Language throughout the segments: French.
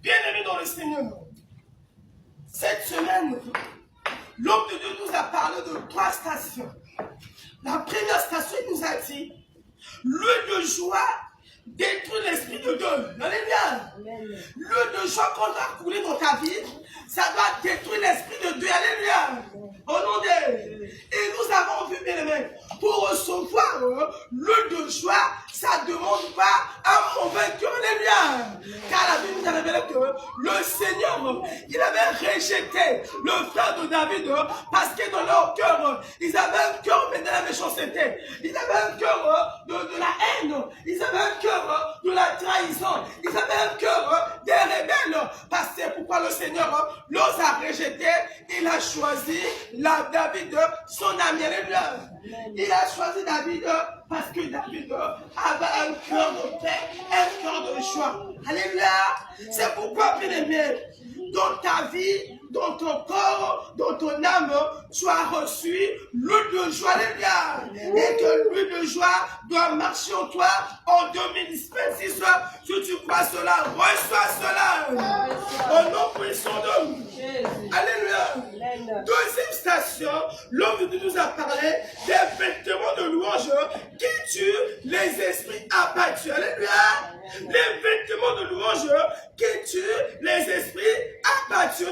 Bien-aimés dans le Seigneur, cette semaine, l'homme de Dieu nous a parlé de 3 stations. La première station, il nous a dit, l'eau de joie détruit l'esprit de Dieu. Alléluia. L'eau de joie qu'on a coulé dans ta vie, ça doit détruire l'esprit de Dieu. Alléluia. Au nom de... Et nous avons vu, bien aimé, pour recevoir l'eau de joie, ça ne demande pas un mauvais cœur. Alléluia. Car la Bible nous a révélé que le Seigneur, il avait rejeté le frère de David parce que dans leur cœur, ils avaient un cœur mais de la méchanceté. Ils avaient un cœur de la haine. Ils avaient un cœur de la trahison. Ils avaient un cœur des rebelles. Parce que pourquoi le Seigneur les a rejetés, il a choisi David, son ami. Alléluia. Il a choisi David parce que David avait un cœur de paix, un cœur de joie. Alléluia. C'est pourquoi, bien aimé, dans ta vie, dans ton corps, dans ton âme, tu as reçu l'huile de joie. Alléluia. Et que l'huile de joie doit marcher en toi en 2026. Si tu crois cela, reçois cela. Au nom puissant de Alléluia. Deuxième station, l'homme de Dieu nous a parlé des vêtements de louange qui tuent les esprits abattus. Alléluia. Les vêtements de louange qui tuent les esprits abattus.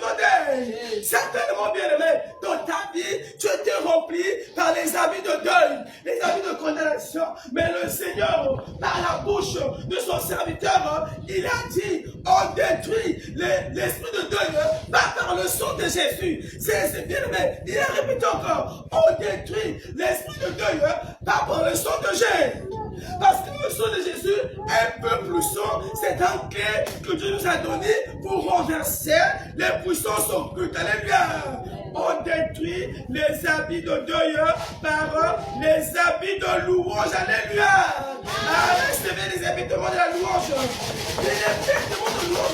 Certainement, bien aimé, dans ta vie, tu étais rempli par les habits de deuil, les habits de condamnation. Mais le Seigneur, par la bouche de son serviteur, il a dit, on détruit l'esprit de deuil par le sang de Jésus. C'est bien aimé. Il a répété encore, on détruit l'esprit de deuil par le sang de Jésus. Parce que le sang de Jésus est un peu plus sang. C'est un clé que Dieu nous a donné pour renverser les puissances occultes. Alléluia. On détruit les habits de deuil par les habits de louange. Alléluia. Recevez les habits de la louange. Les vêtements de louange.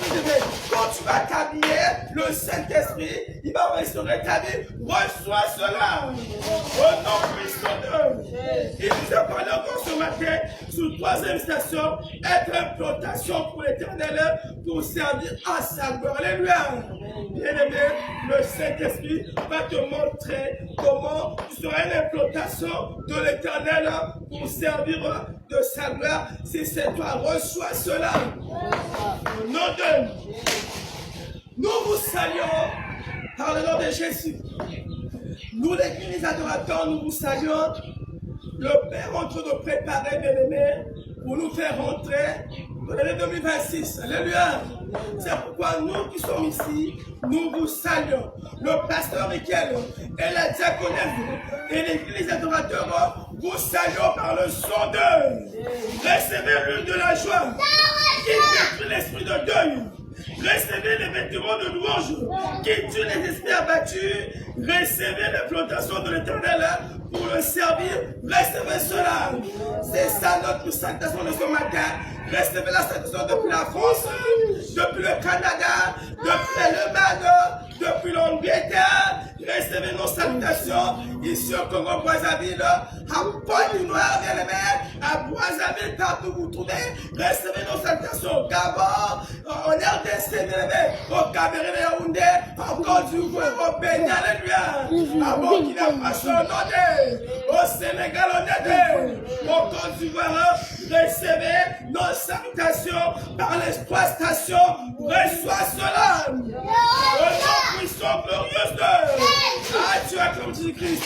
Quand tu vas t'habiller, le Saint-Esprit, il va restaurer ta vie. Reçois cela. Au nom puissant de Dieu. Il nous a parlé encore ce matin sur 3e station, être implantation pour l'Éternel, pour servir à sa gloire. Alléluia. Bien-aimé, le Saint-Esprit va te montrer comment tu seras une implantation de l'Éternel pour servir de sa gloire. Si c'est toi, reçois cela. Au nom de nous vous saluons par le nom de Jésus. Nous, l'église adorateurs, nous vous saluons. Le Père est en train de préparer, bien-aimés, pour nous faire rentrer dans l'année 2026. Alléluia. C'est pourquoi nous qui sommes ici, nous vous saluons. Le pasteur Michael et la diaconesse et l'église adorateur vous saluons par le sang de. Recevez l'huile de la joie qui détruit l'esprit de deuil. Recevez les vêtements de louange qui tuent les esprits abattus. Recevez les plantations de l'Éternel pour le servir. Recevez cela. C'est ça notre salutation de ce matin. Recevez la salutation depuis la France, depuis le Canada, depuis l'Allemagne, depuis l'Angleterre. Recevez nos salutations ici au Congo Brazzaville, à Pointe-Noire, bien-aimé, à Brazzaville, partout où vous trouvez. Recevez nos salutations au Gabon, en RDC, bien-aimé, au Cameroun et Yaoundé, en Côte d'Ivoire, au Bénin, alléluia, à Burkina Faso, au Sénégal, au Côte d'Ivoire. Recevez nos salutations par les 3 stations. Reçois cela. Au nom puissant, glorieux de. Ah, tu as comme Jésus-Christ.